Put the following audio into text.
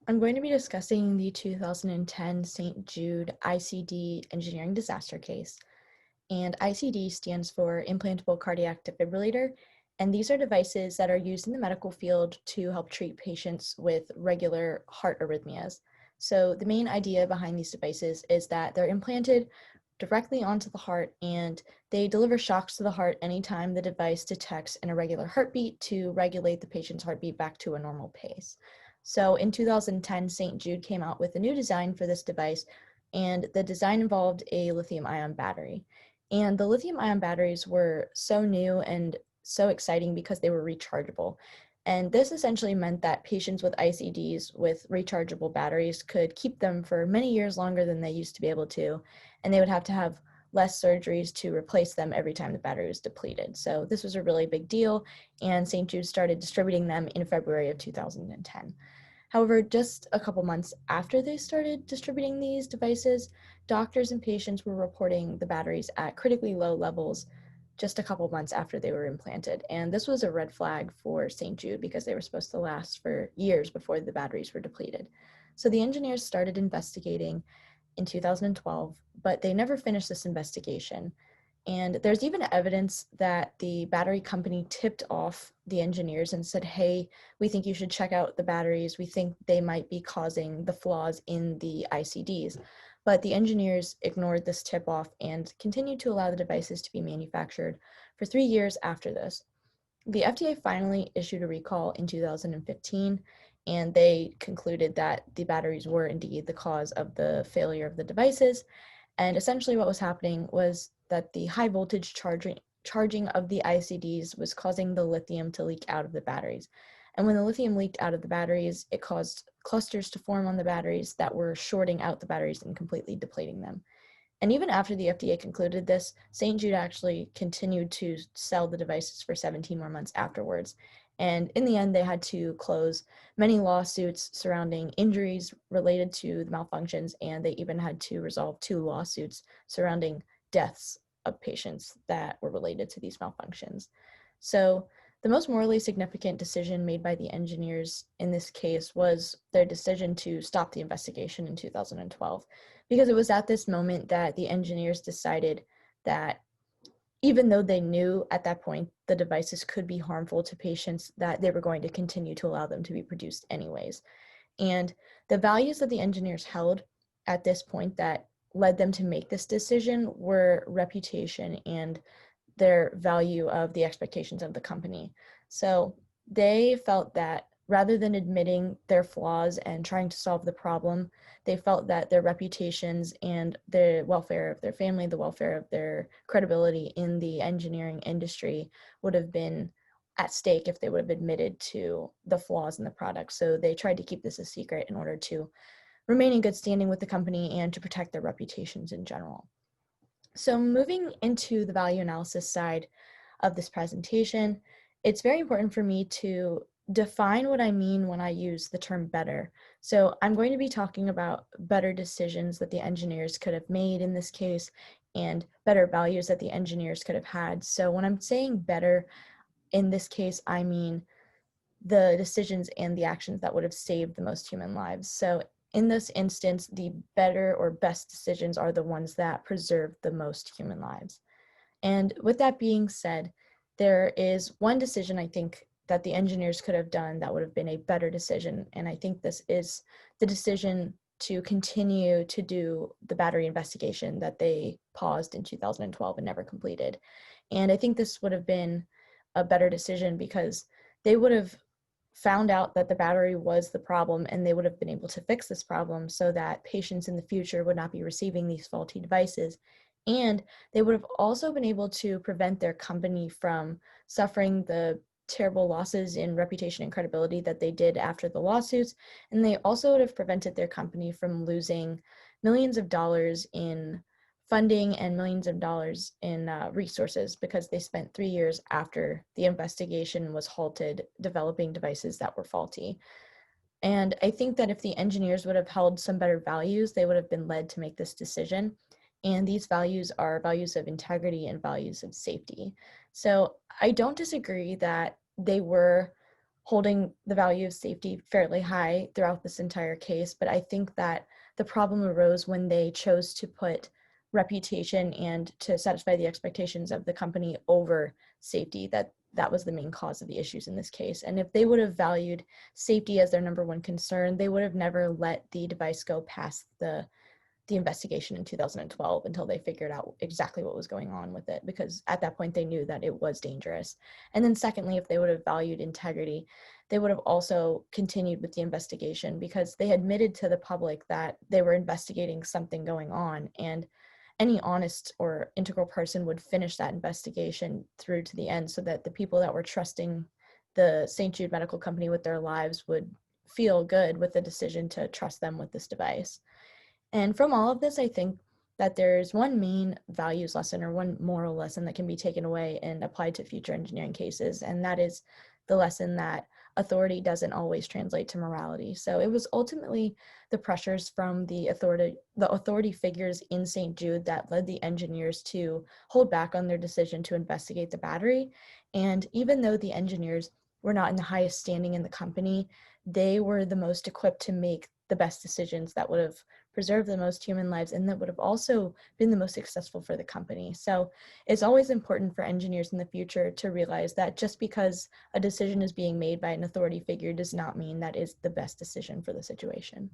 I'm going to be discussing the 2010 St. Jude ICD engineering disaster case. And ICD stands for Implantable Cardiac Defibrillator. And these are devices that are used in the medical field to help treat patients with regular heart arrhythmias. So the main idea behind these devices is that they're implanted directly onto the heart and they deliver shocks to the heart anytime the device detects an irregular heartbeat to regulate the patient's heartbeat back to a normal pace. So in 2010, St. Jude came out with a new design for this device, and the design involved a lithium-ion battery. And the lithium-ion batteries were so new and so exciting because they were rechargeable. And this essentially meant that patients with ICDs with rechargeable batteries could keep them for many years longer than they used to be able to, and they would have to have less surgeries to replace them every time the battery was depleted. So this was a really big deal, and St. Jude started distributing them in February of 2010. However, just a couple months after they started distributing these devices, doctors and patients were reporting the batteries at critically low levels just a couple months after they were implanted. And this was a red flag for St. Jude because they were supposed to last for years before the batteries were depleted. So the engineers started investigating in 2012, but they never finished this investigation. And there's even evidence that the battery company tipped off the engineers and said, hey, we think you should check out the batteries. We think they might be causing the flaws in the ICDs. But the engineers ignored this tip off and continued to allow the devices to be manufactured for 3 years after this. The FDA finally issued a recall in 2015, and they concluded that the batteries were indeed the cause of the failure of the devices. And essentially what was happening was that the high voltage charging of the ICDs was causing the lithium to leak out of the batteries. And when the lithium leaked out of the batteries, it caused clusters to form on the batteries that were shorting out the batteries and completely depleting them. And even after the FDA concluded this, St. Jude actually continued to sell the devices for 17 more months afterwards. And in the end, they had to close many lawsuits surrounding injuries related to the malfunctions, and they even had to resolve 2 lawsuits surrounding deaths of patients that were related to these malfunctions. So the most morally significant decision made by the engineers in this case was their decision to stop the investigation in 2012, because it was at this moment that the engineers decided that even though they knew at that point the devices could be harmful to patients, that they were going to continue to allow them to be produced anyways. And the values that the engineers held at this point that led them to make this decision were reputation and their value of the expectations of the company. So they felt that rather than admitting their flaws and trying to solve the problem, they felt that their reputations and the welfare of their family, the welfare of their credibility in the engineering industry would have been at stake if they would have admitted to the flaws in the product. So they tried to keep this a secret in order to remain in good standing with the company and to protect their reputations in general. So moving into the value analysis side of this presentation, it's very important for me to define what I mean when I use the term better. So I'm going to be talking about better decisions that the engineers could have made in this case and better values that the engineers could have had. So when I'm saying better, in this case, I mean the decisions and the actions that would have saved the most human lives. So in this instance, the better or best decisions are the ones that preserve the most human lives. And with that being said, there is one decision I think that the engineers could have done that would have been a better decision. And I think this is the decision to continue to do the battery investigation that they paused in 2012 and never completed. And I think this would have been a better decision because they would have found out that the battery was the problem, and they would have been able to fix this problem so that patients in the future would not be receiving these faulty devices. And they would have also been able to prevent their company from suffering the terrible losses in reputation and credibility that they did after the lawsuits. And they also would have prevented their company from losing millions of dollars in funding and millions of dollars in resources because they spent 3 years after the investigation was halted developing devices that were faulty. And I think that if the engineers would have held some better values, they would have been led to make this decision. And these values are values of integrity and values of safety. So I don't disagree that they were holding the value of safety fairly high throughout this entire case. But I think that the problem arose when they chose to put reputation and to satisfy the expectations of the company over safety, that was the main cause of the issues in this case. And if they would have valued safety as their number one concern, they would have never let the device go past the investigation in 2012 until they figured out exactly what was going on with it, because at that point they knew that it was dangerous. And then secondly, if they would have valued integrity, they would have also continued with the investigation, because they admitted to the public that they were investigating something going on, and any honest or integral person would finish that investigation through to the end, so that the people that were trusting the St. Jude Medical Company with their lives would feel good with the decision to trust them with this device. And from all of this, I think that there's one main values lesson or one moral lesson that can be taken away and applied to future engineering cases, and that is the lesson that authority doesn't always translate to morality. So it was ultimately the pressures from the authority figures in St. Jude that led the engineers to hold back on their decision to investigate the battery. And even though the engineers were not in the highest standing in the company, they were the most equipped to make the best decisions that would have preserved the most human lives and that would have also been the most successful for the company. So it's always important for engineers in the future to realize that just because a decision is being made by an authority figure does not mean that is the best decision for the situation.